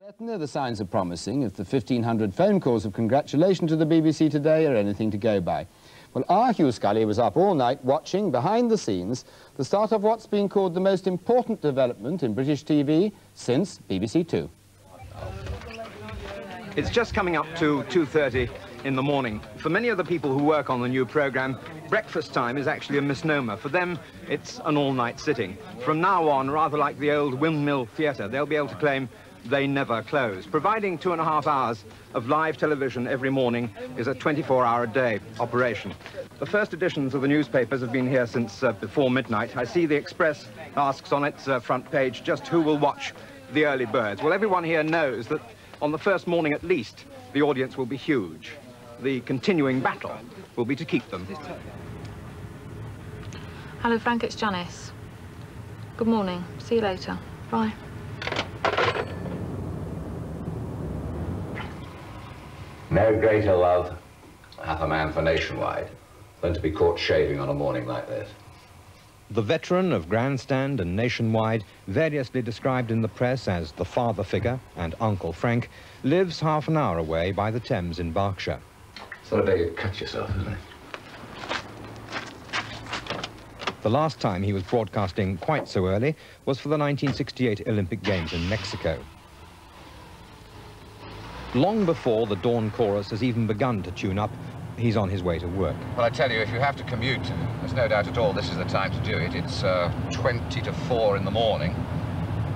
Certainly the signs are promising if the 1,500 phone calls of congratulation to the BBC today are anything to go by. Well, our Hugh Scully was up all night watching, behind the scenes, the start of what's been called the most important development in British TV since BBC Two. It's just coming up to 2:30 in the morning. For many of the people who work on the new programme, breakfast time is actually a misnomer. For them, it's an all-night sitting. From now on, rather like the old Windmill Theatre, they'll be able to claim they never close. Providing 2.5 hours of live television every morning is a 24-hour-a-day operation. The first editions of the newspapers have been here since before midnight. I see the Express asks on its front page just who will watch the early birds. Well, everyone here knows that on the first morning at least, the audience will be huge. The continuing battle will be to keep them. Hello, Frank, it's Janice. Good morning. See you later. Bye. No greater love hath a man for Nationwide than to be caught shaving on a morning like this. The veteran of Grandstand and Nationwide, variously described in the press as the father figure and Uncle Frank, lives half an hour away by the Thames in Berkshire. Sort of beg you cut yourself, isn't it? The last time he was broadcasting quite so early was for the 1968 Olympic Games in Mexico. Long before the dawn chorus has even begun to tune up, he's on his way to work. Well, I tell you, if you have to commute, there's no doubt at all this is the time to do it. It's 20 to 4 in the morning,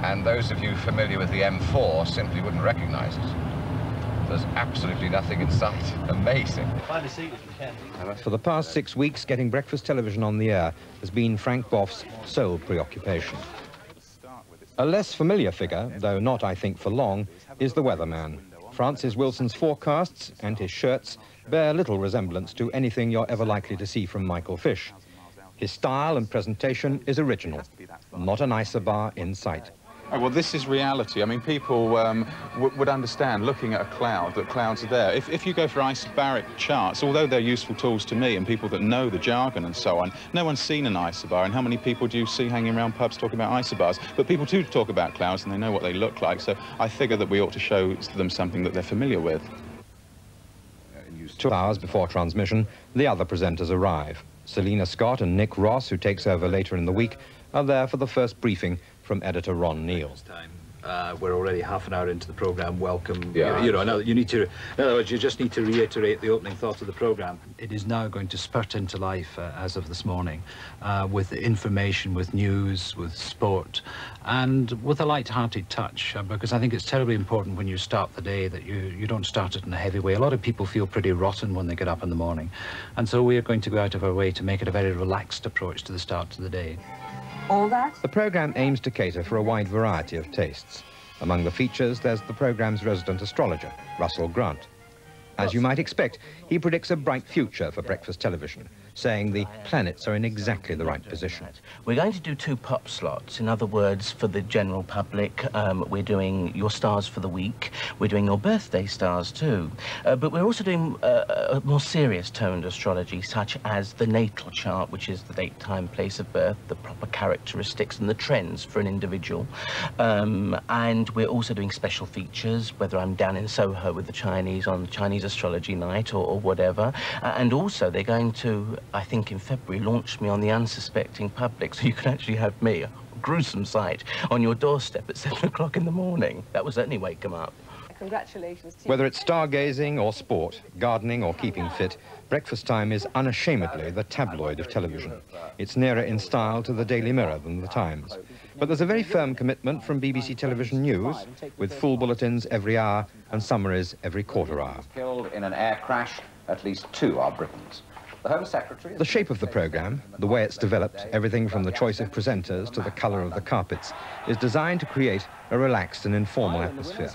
and those of you familiar with the M4 simply wouldn't recognize it. There's absolutely nothing in sight. Amazing. Find a seat if you can. For the past 6 weeks, getting breakfast television on the air has been Frank Boff's sole preoccupation. A less familiar figure, though not, I think, for long, is the weatherman. Francis Wilson's forecasts and his shirts bear little resemblance to anything you're ever likely to see from Michael Fish. His style and presentation is original, not an isobar in sight. Oh, well, this is reality. I mean, people would understand, looking at a cloud, that clouds are there. If you go for isobaric charts, although they're useful tools to me and people that know the jargon and so on, no one's seen an isobar. And how many people do you see hanging around pubs talking about isobars? But people do talk about clouds and they know what they look like, so I figure that we ought to show them something that they're familiar with. 2 hours before transmission, the other presenters arrive. Selina Scott and Nick Ross, who takes over later in the week, are there for the first briefing from editor Ron Neal. We're already half an hour into the programme. Welcome. Yeah, you know, you need to, in other words, you just need to reiterate the opening thought of the programme. It is now going to spurt into life as of this morning with information, with news, with sport, and with a light-hearted touch, because I think it's terribly important when you start the day that you don't start it in a heavy way. A lot of people feel pretty rotten when they get up in the morning, and so we are going to go out of our way to make it a very relaxed approach to the start to the day. All that? The programme aims to cater for a wide variety of tastes. Among the features, there's the programme's resident astrologer, Russell Grant. As you might expect, he predicts a bright future for breakfast television, saying the planets are in exactly the right position. We're going to do 2 pop slots. In other words, for the general public, we're doing your stars for the week. We're doing your birthday stars too. But we're also doing a more serious toned astrology, such as the natal chart, which is the date, time, place of birth, the proper characteristics and the trends for an individual. And we're also doing special features, whether I'm down in Soho with the Chinese on Chinese astrology night or whatever. And also they're going to, I think in February, launch me on the unsuspecting public, so you can actually have me, a gruesome sight, on your doorstep at 7 o'clock in the morning. That will certainly wake them up. Congratulations to you. Whether it's stargazing or sport, gardening or keeping fit, breakfast time is unashamedly the tabloid of television. It's nearer in style to the Daily Mirror than the Times. But there's a very firm commitment from BBC Television News, with full bulletins every hour and summaries every quarter hour. Killed in an air crash, at least 2 are Britons. The Home Secretary... The shape of the programme, the way it's developed, everything from the choice of presenters to the colour of the carpets, is designed to create a relaxed and informal atmosphere.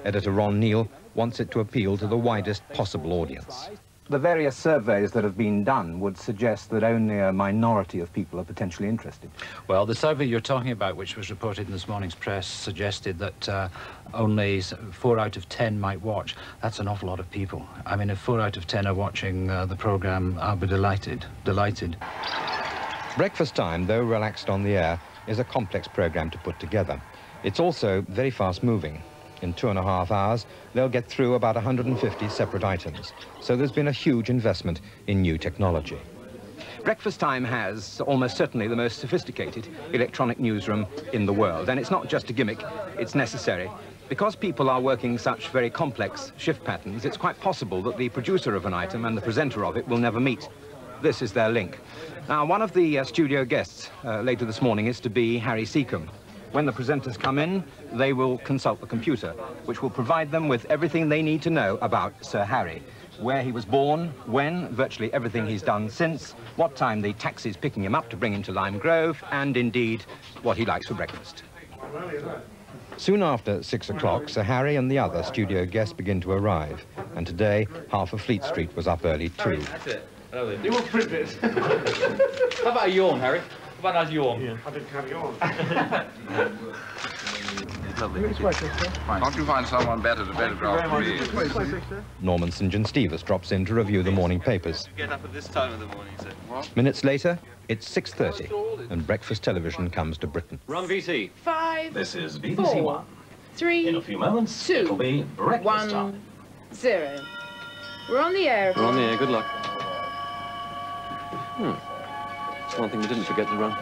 Editor Ron Neal wants it to appeal to the widest possible audience. The various surveys that have been done would suggest that only a minority of people are potentially interested. Well, the survey you're talking about, which was reported in this morning's press, suggested that only 4 out of 10 might watch. That's an awful lot of people. I mean, if 4 out of 10 are watching the programme, I'll be delighted. Breakfast time, though relaxed on the air, is a complex programme to put together. It's also very fast-moving. In 2.5 hours, they'll get through about 150 separate items. So there's been a huge investment in new technology. Breakfast Time has almost certainly the most sophisticated electronic newsroom in the world. And it's not just a gimmick, it's necessary. Because people are working such very complex shift patterns, it's quite possible that the producer of an item and the presenter of it will never meet. This is their link. Now, one of the studio guests later this morning is to be Harry Seacombe. When the presenters come in, they will consult the computer, which will provide them with everything they need to know about Sir Harry. Where he was born, when, virtually everything he's done since, what time the taxi's picking him up to bring him to Lime Grove, and indeed, what he likes for breakfast. Soon after 6 o'clock, Sir Harry and the other studio guests begin to arrive. And today, half of Fleet Street was up early too. That's it. You will print it. How about a yawn, Harry? How about a yawn? Yeah. I didn't have a yawn. Lovely. Can't you find someone better to photograph me? Norman St. John Stevens drops in to review the morning papers. You get up at this time of the morning, sir. What? Minutes later, it's 6:30, and breakfast television comes to Britain. Run VT. 5. This is BBC 4, One. 3. In a few moments, 2. it'll be breakfast time. 1. 0. We're on the air. We're on the air. Good luck. It's one thing we didn't forget to run.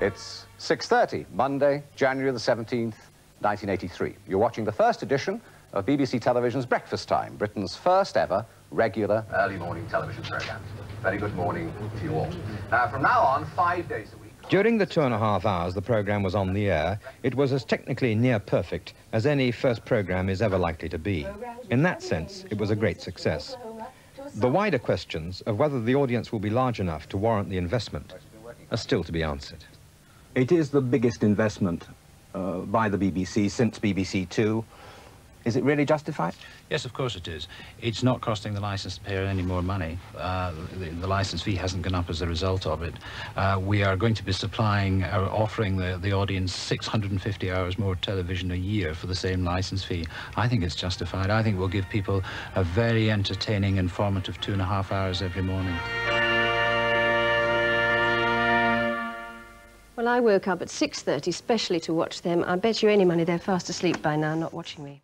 It's 6:30, Monday, January the 17th, 1983. You're watching the first edition of BBC Television's Breakfast Time, Britain's first ever regular early morning television programme. Very good morning to you all. Now, from now on, 5 days a week. During the 2.5 hours the programme was on the air, it was as technically near perfect as any first programme is ever likely to be. In that sense, it was a great success. The wider questions of whether the audience will be large enough to warrant the investment are still to be answered. It is the biggest investment by the BBC since BBC Two. Is it really justified? Yes, of course it is. It's not costing the licence payer any more money. The licence fee hasn't gone up as a result of it. We are going to be supplying, or offering the audience 650 hours more television a year for the same licence fee. I think it's justified. I think we'll give people a very entertaining, informative 2.5 hours every morning. Well, I woke up at 6:30 specially to watch them. I bet you any money they're fast asleep by now, not watching me.